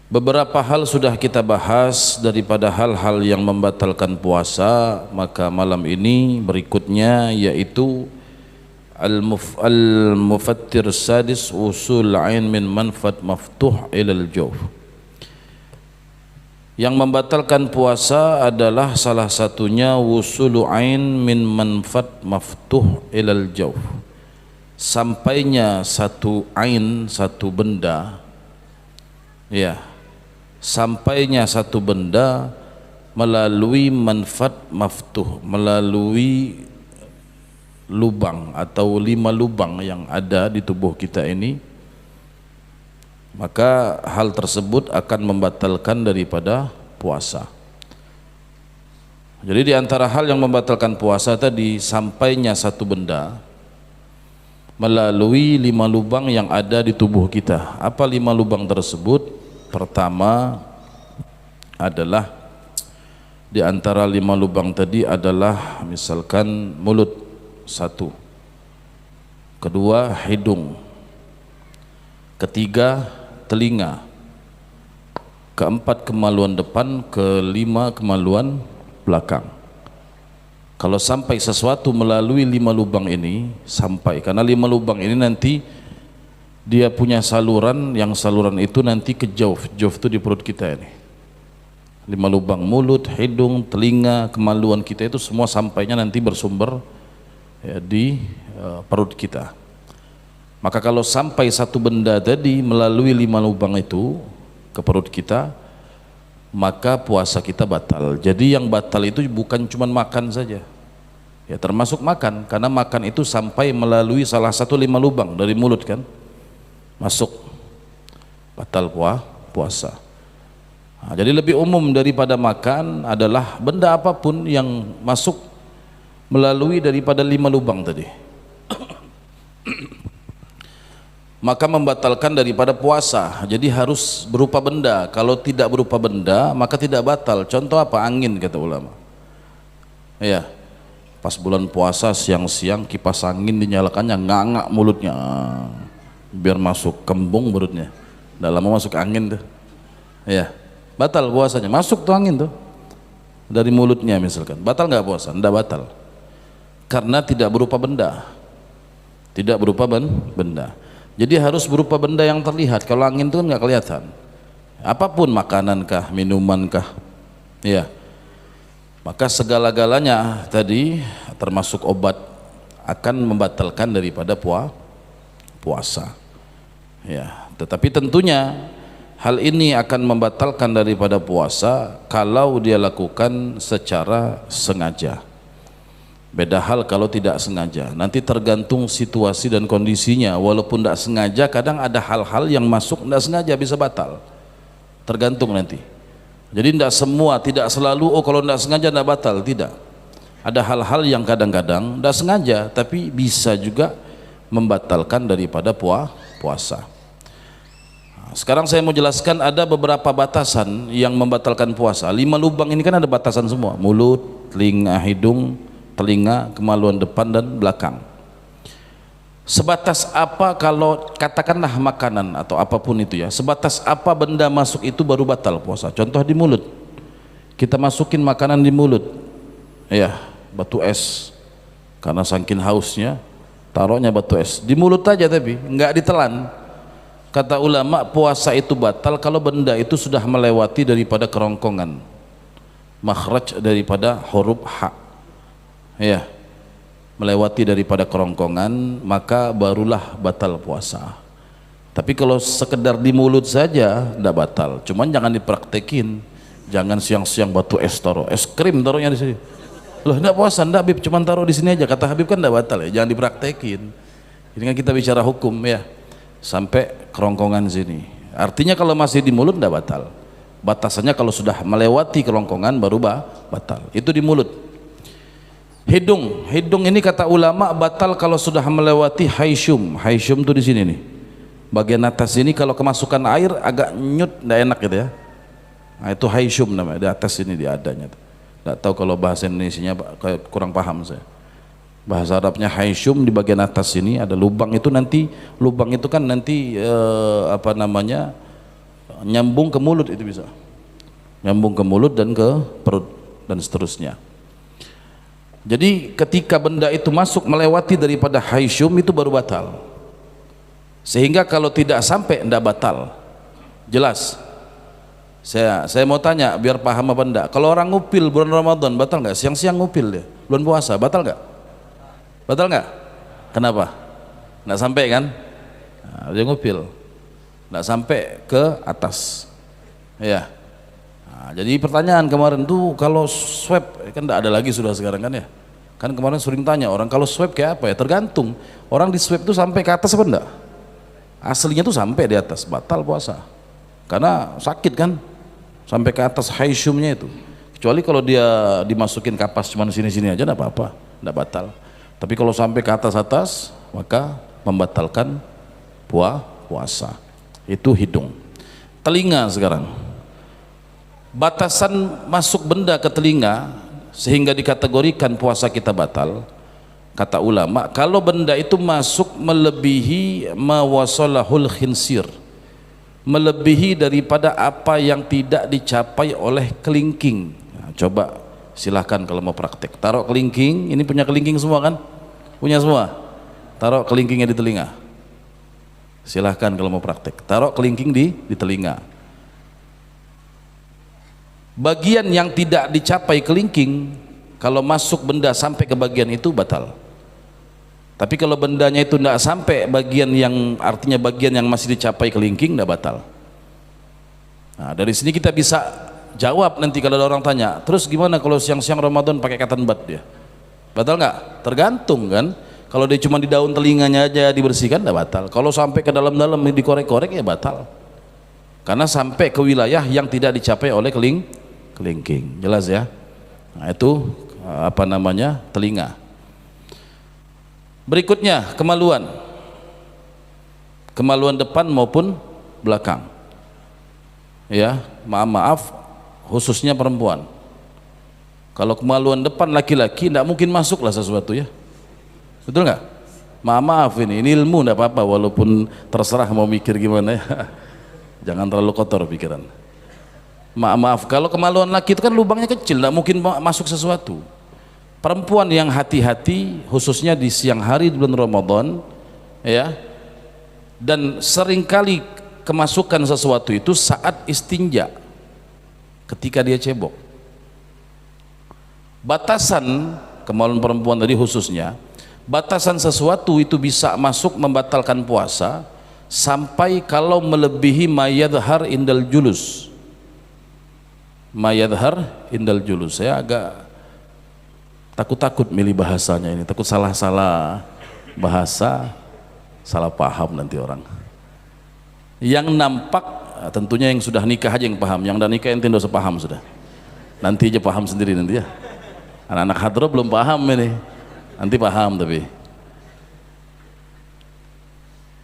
Beberapa hal sudah kita bahas daripada hal-hal yang membatalkan puasa, maka malam ini berikutnya yaitu al-mufattir sadis usul ain min manfat maftuh ilal jawf. Yang membatalkan puasa adalah salah satunya wusulu ain min manfat maftuh ilal jawf. Sampainya satu ain, satu benda, ya, sampainya satu benda melalui manfat maftuh, melalui lubang atau 5 lubang yang ada di tubuh kita ini, maka hal tersebut akan membatalkan daripada puasa. Jadi di antara hal yang membatalkan puasa tadi, sampainya satu benda melalui 5 lubang yang ada di tubuh kita. Apa 5 lubang tersebut? Pertama adalah, di antara 5 lubang tadi adalah misalkan mulut, 1. Kedua, hidung. Ketiga, telinga. Keempat, kemaluan depan. Kelima, kemaluan belakang. Kalau sampai sesuatu melalui 5 lubang ini, sampai, karena 5 lubang ini nanti dia punya saluran, yang saluran itu nanti ke jauf. Jauf itu di perut kita ini. 5 lubang, mulut, hidung, telinga, kemaluan kita itu semua sampainya nanti bersumber ya, di perut kita. Maka kalau sampai satu benda tadi melalui 5 lubang itu ke perut kita, maka puasa kita batal. Jadi yang batal itu bukan cuma makan saja, ya, termasuk makan, karena makan itu sampai melalui salah satu 5 lubang dari mulut kan, masuk, batal puasa. Nah, jadi lebih umum daripada makan adalah benda apapun yang masuk melalui daripada 5 lubang tadi maka membatalkan daripada puasa. Jadi harus berupa benda. Kalau tidak berupa benda maka tidak batal. Contoh apa? Angin, kata ulama. Ya, pas bulan puasa siang-siang kipas angin dinyalakannya, ngangak mulutnya biar masuk kembung perutnya. Nggak lama masuk angin tuh, ya, batal puasanya. Masuk tuh angin tuh dari mulutnya misalkan, batal nggak puasa? Nggak batal, karena tidak berupa benda. Tidak berupa benda. Jadi harus berupa benda yang terlihat. Kalau angin itu kan nggak kelihatan. Apapun, makanankah, minumankah, ya, maka segala-galanya tadi termasuk obat akan membatalkan daripada puasa. Ya, tetapi tentunya hal ini akan membatalkan daripada puasa kalau dia lakukan secara sengaja. Beda hal kalau tidak sengaja. Nanti tergantung situasi dan kondisinya. Walaupun tidak sengaja, kadang ada hal-hal yang masuk tidak sengaja bisa batal. Tergantung nanti. Jadi tidak selalu, oh kalau tidak sengaja tidak batal, tidak. Ada hal-hal yang kadang-kadang tidak sengaja tapi bisa juga membatalkan daripada puasa. Sekarang saya mau jelaskan ada beberapa batasan yang membatalkan puasa. 5 lubang ini kan ada batasan semua, mulut, telinga, hidung, telinga, kemaluan depan dan belakang. Sebatas apa kalau katakanlah makanan atau apapun itu ya, sebatas apa benda masuk itu baru batal puasa. Contoh di mulut, kita masukin makanan di mulut, ya, batu es, karena saking hausnya taruhnya batu es di mulut aja tapi nggak ditelan. Kata ulama puasa itu batal kalau benda itu sudah melewati daripada kerongkongan, makhraj daripada huruf ha, ya, melewati daripada kerongkongan, maka barulah batal puasa. Tapi kalau sekedar di mulut saja tidak batal. Cuman jangan dipraktekin. Jangan siang-siang batu es taruh, es krim taruhnya di sini. Loh, tidak puasa, tidak Habib, cuman taruh di sini aja. Kata Habib kan tidak batal ya, jangan dipraktekin. Ini kan kita bicara hukum ya. Sampai kerongkongan sini. Artinya kalau masih di mulut tidak batal. Batasannya kalau sudah melewati kerongkongan baru batal. Itu di mulut. Hidung ini kata ulama batal kalau sudah melewati haisyum. Haisyum tuh di sini nih, bagian atas ini kalau kemasukan air agak nyut, tidak enak gitu ya. Nah, itu haisyum namanya, di atas ini dia adanya. Tidak tahu kalau bahasa Indonesianya kurang paham saya. bahasa Arabnya haisyum, di bagian atas sini ada lubang itu, nanti lubang itu kan nanti apa namanya, nyambung ke mulut, itu bisa nyambung ke mulut dan ke perut dan seterusnya. Jadi ketika benda itu masuk melewati daripada haisyum itu baru batal. Sehingga kalau tidak sampai tidak batal. Jelas? Saya mau tanya biar paham apa enggak. Kalau orang ngupil bulan Ramadan batal nggak? Siang-siang ngupil dia bulan puasa batal nggak? Batal nggak? Kenapa? Nggak sampai kan? Nah, dia ngupil, nggak sampai ke atas. Ya. Nah, jadi pertanyaan kemarin tuh kalau swab kan nggak ada lagi sudah sekarang kan ya? Kan kemarin sering tanya orang kalau swab kayak apa ya? Tergantung orang di swab tuh sampai ke atas apa enggak? Aslinya tuh sampai di atas batal puasa karena sakit kan sampai ke atas haisyumnya itu. Kecuali kalau dia dimasukin kapas cuma sini-sini aja enggak apa-apa, enggak batal. Tapi kalau sampai ke atas-atas maka membatalkan puasa. Itu hidung. Telinga sekarang. Batasan masuk benda ke telinga sehingga dikategorikan puasa kita batal. Kata ulama, kalau benda itu masuk melebihi mawasalahul khinsir, melebihi daripada apa yang tidak dicapai oleh kelingking. Nah, coba silahkan kalau mau praktek taruh kelingking, ini punya kelingking semua kan? Punya semua? Taruh kelingkingnya di telinga. Silahkan kalau mau praktek taruh kelingking di telinga. Bagian yang tidak dicapai kelingking, kalau masuk benda sampai ke bagian itu batal. Tapi kalau bendanya itu tidak sampai bagian yang artinya bagian yang masih dicapai kelingking, tidak batal. Nah, dari sini kita bisa jawab nanti kalau ada orang tanya, terus gimana kalau siang-siang Ramadan pakai cotton bud dia? Batal nggak? Tergantung kan. Kalau dia cuma di daun telinganya aja dibersihkan, tidak batal. Kalau sampai ke dalam-dalam dikorek-korek ya batal. Karena sampai ke wilayah yang tidak dicapai oleh kelingking. Jelas ya? Nah, itu apa namanya? Telinga. Berikutnya kemaluan. Kemaluan depan maupun belakang. Ya, maaf khususnya perempuan. Kalau kemaluan depan laki-laki tidak mungkin masuklah sesuatu ya. Betul nggak? Maaf ini ilmu tidak apa-apa walaupun terserah mau mikir gimana ya. Jangan terlalu kotor pikiran. Maaf kalau kemaluan laki itu kan lubangnya kecil, tidak mungkin masuk sesuatu. Perempuan yang hati-hati khususnya di siang hari di bulan Ramadan ya, dan seringkali kemasukan sesuatu itu saat istinja ketika dia cebok. Batasan kemaluan perempuan tadi khususnya, batasan sesuatu itu bisa masuk membatalkan puasa sampai kalau melebihi mayadhar indal julus. Mayadhar indal julus. Saya agak takut milih bahasanya ini, takut salah-salah bahasa, salah paham nanti orang. Yang nampak tentunya yang sudah nikah aja yang paham, yang udah nikah ente nggak usah paham sudah. Nanti aja paham sendiri nanti ya. Anak-anak hadro belum paham ini, nanti paham tapi.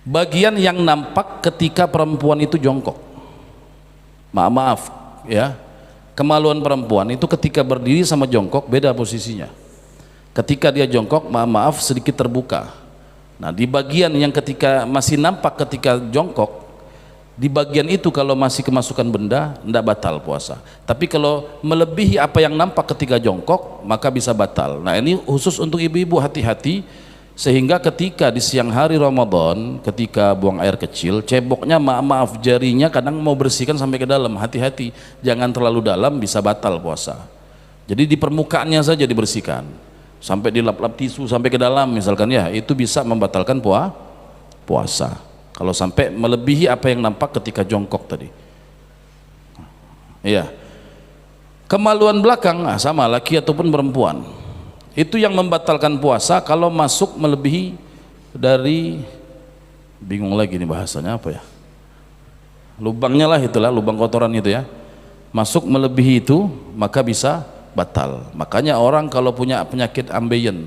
Bagian yang nampak ketika perempuan itu jongkok. Maaf ya, kemaluan perempuan itu ketika berdiri sama jongkok beda posisinya. Ketika dia jongkok maaf sedikit terbuka. Nah di bagian yang ketika masih nampak ketika jongkok, di bagian itu kalau masih kemasukan benda tidak batal puasa. Tapi kalau melebihi apa yang nampak ketika jongkok maka bisa batal. Nah ini khusus untuk ibu-ibu, hati-hati sehingga ketika di siang hari Ramadan ketika buang air kecil, ceboknya maaf jarinya kadang mau bersihkan sampai ke dalam, hati-hati jangan terlalu dalam, bisa batal puasa. Jadi di permukaannya saja dibersihkan, sampai dilap-lap tisu sampai ke dalam misalkan ya, itu bisa membatalkan puasa kalau sampai melebihi apa yang nampak ketika jongkok tadi. Iya. Kemaluan belakang sama laki ataupun perempuan itu yang membatalkan puasa kalau masuk melebihi dari, bingung lagi nih bahasanya apa ya, lubangnya lah itulah, lubang kotoran itu ya, masuk melebihi itu maka bisa batal. Makanya orang kalau punya penyakit ambeien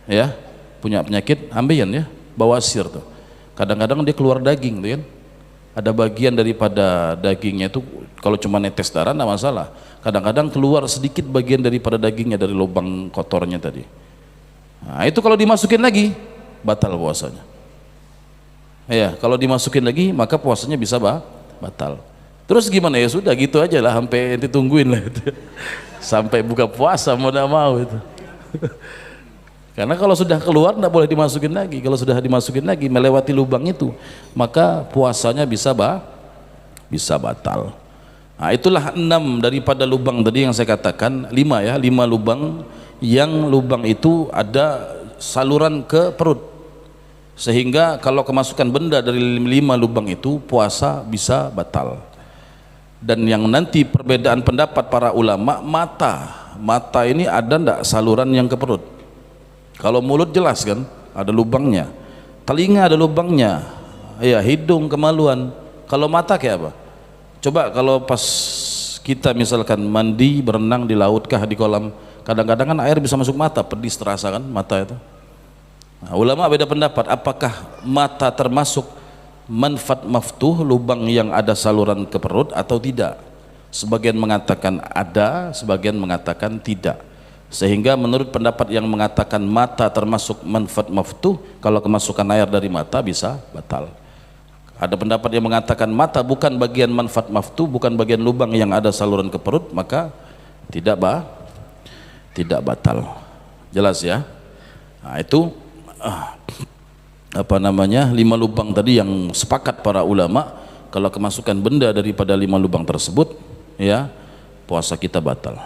ya, punya penyakit ambeien ya, bawasir tuh, kadang-kadang dia keluar daging tuh kan, ada bagian daripada dagingnya itu kalau cuma netes darah tidak masalah, kadang-kadang keluar sedikit bagian daripada dagingnya dari lubang kotornya tadi. Nah itu kalau dimasukin lagi batal puasanya ya, kalau dimasukin lagi maka puasanya bisa batal. Terus gimana? Ya sudah gitu aja lah, sampai ente tungguin lah itu. Sampai buka puasa mau tidak mau itu. Karena kalau sudah keluar tidak boleh dimasukin lagi. Kalau sudah dimasukin lagi melewati lubang itu, maka puasanya bisa batal. Nah, itulah 6 daripada lubang tadi yang saya katakan, 5 ya, 5 lubang yang lubang itu ada saluran ke perut. Sehingga kalau kemasukan benda dari 5 lubang itu puasa bisa batal. Dan yang nanti perbedaan pendapat para ulama, mata ini ada ndak saluran yang ke perut? Kalau mulut jelas kan ada lubangnya, telinga ada lubangnya, ya hidung kemaluan. Kalau mata kayak apa? Coba kalau pas kita misalkan mandi berenang di laut kah di kolam, kadang-kadang kan air bisa masuk mata, pedis terasa kan mata itu. Nah, ulama beda pendapat apakah mata termasuk manfat maftuh, lubang yang ada saluran ke perut atau tidak. Sebagian mengatakan ada, sebagian mengatakan tidak. Sehingga menurut pendapat yang mengatakan mata termasuk manfat maftuh, kalau kemasukan air dari mata bisa batal. Ada pendapat yang mengatakan mata bukan bagian manfat maftuh, bukan bagian lubang yang ada saluran ke perut, maka tidak batal. Jelas ya? Nah, itu 5 lubang tadi yang sepakat para ulama, kalau kemasukan benda daripada 5 lubang tersebut, ya puasa kita batal.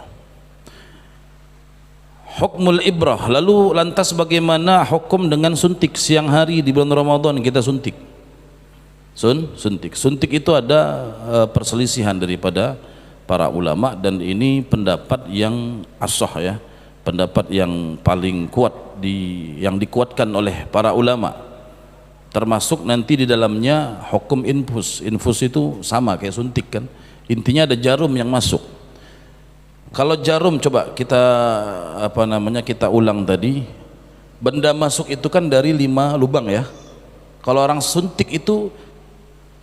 Hukmul ibrah, lalu lantas bagaimana hukum dengan suntik siang hari di bulan Ramadan kita suntik? Suntik itu ada perselisihan daripada para ulama, dan ini pendapat yang ashah ya, pendapat yang paling kuat yang dikuatkan oleh para ulama. Termasuk nanti di dalamnya hukum infus. Infus itu sama kayak suntik kan, intinya ada jarum yang masuk. Kalau jarum, coba kita kita ulang tadi, benda masuk itu kan dari 5 lubang ya. Kalau orang suntik itu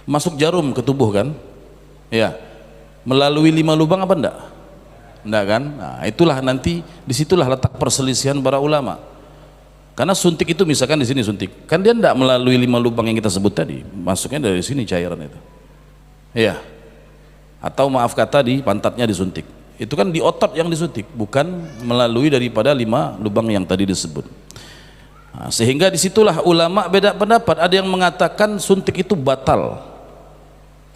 masuk jarum ke tubuh kan, ya melalui 5 lubang apa enggak kan. Nah, itulah nanti disitulah letak perselisihan para ulama. Karena suntik itu misalkan di sini suntik, kan dia enggak melalui 5 lubang yang kita sebut tadi, masuknya dari sini cairan itu, ya. Atau maaf kata di pantatnya disuntik, itu kan di otot yang disuntik, bukan melalui daripada 5 lubang yang tadi disebut. Nah, sehingga disitulah ulama beda pendapat. Ada yang mengatakan suntik itu batal,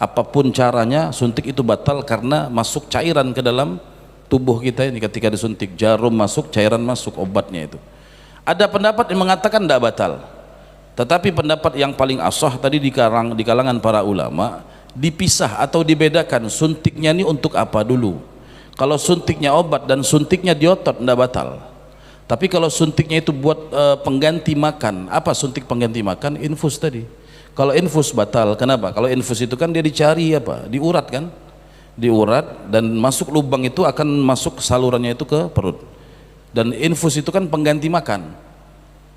apapun caranya suntik itu batal karena masuk cairan ke dalam tubuh kita ini. Ketika disuntik, jarum masuk, cairan masuk, obatnya itu. Ada pendapat yang mengatakan tidak batal, tetapi pendapat yang paling ashah tadi di kalangan para ulama, dipisah atau dibedakan suntiknya ini untuk apa dulu. Kalau suntiknya obat dan suntiknya di otot tidak batal, tapi kalau suntiknya itu buat pengganti makan, apa suntik pengganti makan? Infus tadi. Kalau infus batal, kenapa? Kalau infus itu kan dia dicari diurat kan, diurat dan masuk lubang itu akan masuk salurannya itu ke perut. Dan infus itu kan pengganti makan,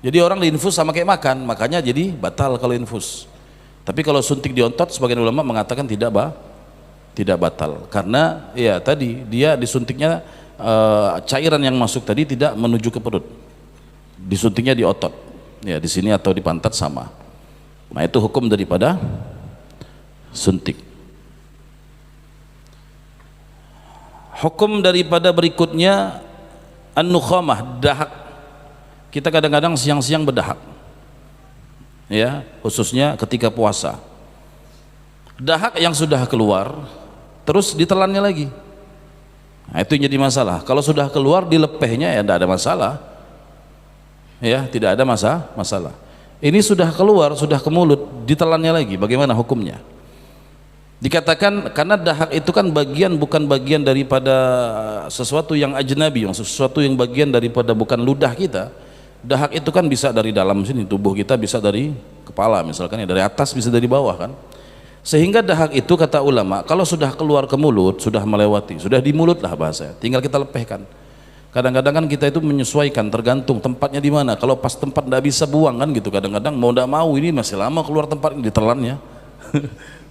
jadi orang diinfus sama kayak makan, makanya jadi batal kalau infus. Tapi kalau suntik di otot, sebagian ulama mengatakan tidak batal, karena ya tadi dia disuntiknya cairan yang masuk tadi tidak menuju ke perut, disuntiknya di otot, ya di sini atau di pantat sama. Nah, itu hukum daripada suntik. Hukum daripada berikutnya an-nukhamah, dahak. Kita kadang-kadang siang-siang berdahak, ya, khususnya ketika puasa. Dahak yang sudah keluar terus ditelannya lagi, nah, itu yang jadi masalah. Kalau sudah keluar dilepehnya ya tidak ada masalah, ya tidak ada masalah. Ini sudah keluar, sudah ke mulut, ditelannya lagi, bagaimana hukumnya? Dikatakan karena dahak itu kan bukan bagian daripada sesuatu yang ajnabi, sesuatu yang bagian daripada bukan ludah kita. Dahak itu kan bisa dari dalam sini tubuh kita, bisa dari kepala misalkan ya, dari atas bisa dari bawah kan. Sehingga dahak itu kata ulama kalau sudah keluar ke mulut, sudah melewati, sudah di mulut lah bahasa, tinggal kita lepehkan. Kadang-kadang kan kita itu menyesuaikan tergantung tempatnya di mana. Kalau pas tempat tidak bisa buang kan gitu, kadang-kadang mau tidak mau ini masih lama keluar tempat ini ditelannya.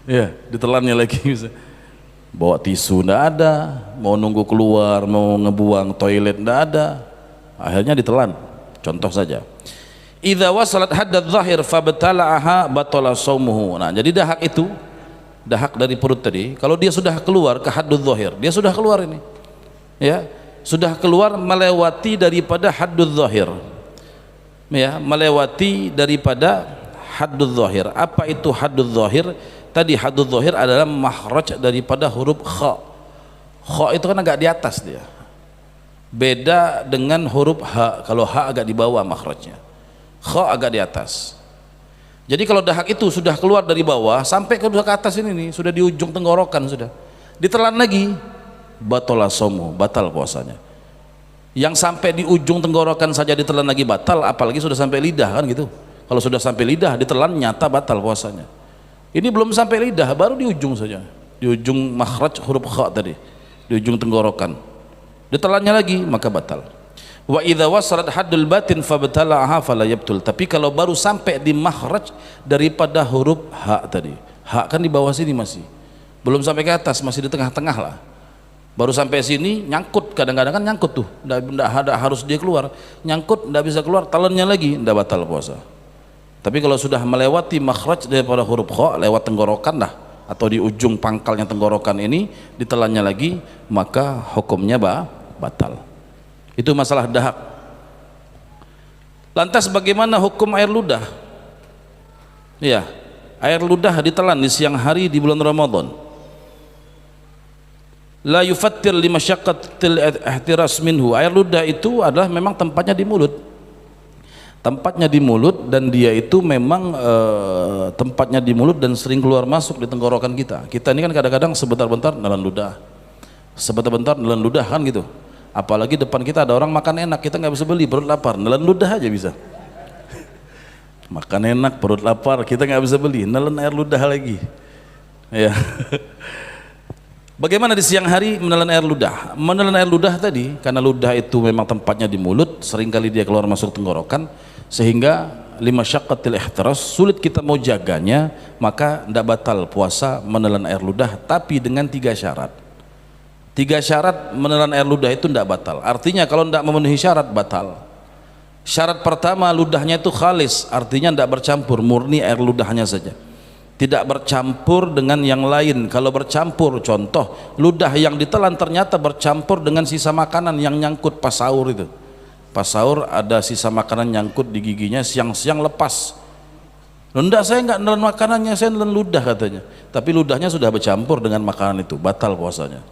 Ya, ditelannya lagi bisa. Bawa tisu tidak ada, mau nunggu keluar, mau ngebuang toilet tidak ada, akhirnya ditelan. Contoh saja, idza wasalat haddadz zahir fabtala'aha batala shaumuhu. Nah, jadi dahak itu dahak dari perut tadi, kalau dia sudah keluar ke haddul zahir, dia sudah keluar ini, ya, sudah keluar melewati daripada haddul zahir, ya, melewati daripada haddul zahir. Apa itu haddul zahir? Tadi haddul zahir adalah makhraj daripada huruf kha. Kha itu kan agak di atas dia, beda dengan huruf ha. Kalau ha agak di bawah makhrajnya, kha agak di atas. Jadi kalau dahak itu sudah keluar dari bawah sampai ke atas ini nih, sudah di ujung tenggorokan, sudah ditelan lagi, batalah somu, batal puasanya. Yang sampai di ujung tenggorokan saja ditelan lagi batal, apalagi sudah sampai lidah, kan gitu. Kalau sudah sampai lidah ditelan, nyata batal puasanya. Ini belum sampai lidah, baru di ujung saja, di ujung makhraj huruf kha tadi, di ujung tenggorokan, ditelannya lagi, maka batal. Wa idza wasalat haddul batin fabtala'aha fala yabtul. Tapi kalau baru sampai di makhraj daripada huruf ha tadi, ha kan di bawah sini masih, belum sampai ke atas, masih di tengah-tengah lah. Baru sampai sini nyangkut, kadang-kadang kan nyangkut tuh, enggak harus dia keluar, nyangkut enggak bisa keluar, telannya lagi, enggak batal puasa. Tapi kalau sudah melewati makhraj daripada huruf kha, lewat tenggorokan lah, atau di ujung pangkalnya tenggorokan ini ditelannya lagi, maka hukumnya batal. Itu masalah dahak. Lantas bagaimana hukum air ludah? Ya, air ludah ditelan di siang hari di bulan Ramadan. La yufattir li masyaqqatil ihtiras minhu. Air ludah itu adalah memang tempatnya di mulut. Tempatnya di mulut, dan dia itu memang tempatnya di mulut dan sering keluar masuk di tenggorokan kita. Kita ini kan kadang-kadang sebentar-bentar nelan ludah, sebentar-bentar nelan ludah, kan gitu. Apalagi depan kita ada orang makan enak, kita nggak bisa beli, perut lapar, nelan ludah aja bisa. Makan enak, perut lapar, kita nggak bisa beli, nelan air ludah lagi. Ya. Bagaimana di siang hari menelan air ludah? Menelan air ludah tadi, karena ludah itu memang tempatnya di mulut, seringkali dia keluar masuk tenggorokan, sehingga lima syaqqatil ihtiras, sulit kita mau jaganya, maka tidak batal puasa menelan air ludah, tapi dengan 3 syarat. 3 syarat menelan air ludah itu tidak batal. Artinya kalau tidak memenuhi syarat, batal. Syarat pertama, ludahnya itu khalis, artinya tidak bercampur, murni air ludahnya saja, tidak bercampur dengan yang lain. Kalau bercampur, contoh ludah yang ditelan ternyata bercampur dengan sisa makanan yang nyangkut pas sahur itu, pas sahur ada sisa makanan nyangkut di giginya, siang-siang lepas. Enggak, saya enggak nelan makanannya, saya nelan ludah katanya, tapi ludahnya sudah bercampur dengan makanan itu, batal puasanya,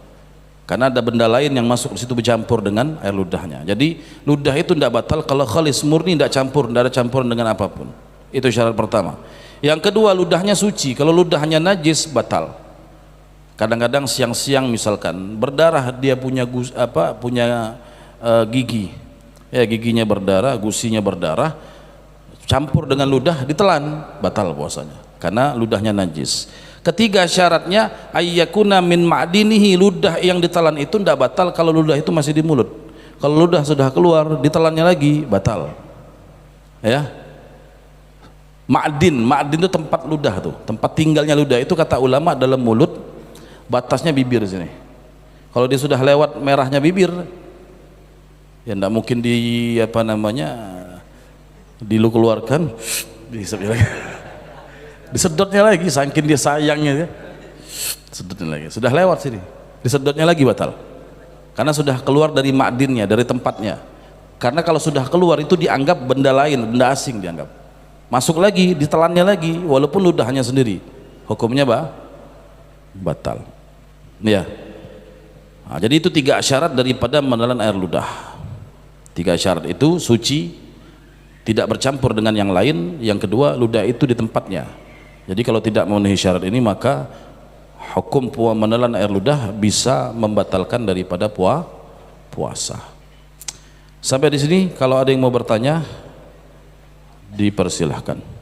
karena ada benda lain yang masuk di situ bercampur dengan air ludahnya. Jadi ludah itu tidak batal kalau khalis, murni, tidak campur, tidak ada campuran dengan apapun. Itu syarat pertama. Yang kedua, ludahnya suci. Kalau ludahnya najis, batal. Kadang-kadang siang-siang misalkan berdarah, dia punya gigi, ya, giginya berdarah, gusinya berdarah, campur dengan ludah, ditelan, batal puasanya karena ludahnya najis. Ketiga syaratnya, ayyakuna min ma'dinihi, ludah yang ditelan itu tidak batal kalau ludah itu masih di mulut. Kalau ludah sudah keluar, ditelannya lagi, batal. Ya, ma'din itu tempat ludah tuh, tempat tinggalnya ludah itu kata ulama dalam mulut, batasnya bibir sini. Kalau dia sudah lewat merahnya bibir, ya tidak mungkin dilu keluarkan, disedotnya lagi, saking dia sayangnya, sedotnya lagi, sudah lewat sini, disedotnya lagi, batal, karena sudah keluar dari ma'dinnya, dari tempatnya. Karena kalau sudah keluar itu dianggap benda lain, benda asing dianggap, masuk lagi, ditelannya lagi, walaupun ludahnya sendiri, hukumnya batal. Ya. Nah, jadi itu 3 syarat daripada menelan air ludah. 3 syarat itu: suci, tidak bercampur dengan yang lain, yang kedua ludah itu di tempatnya. Jadi kalau tidak memenuhi syarat ini, maka hukum menelan air ludah bisa membatalkan daripada puasa. Sampai di sini, kalau ada yang mau bertanya, dipersilahkan.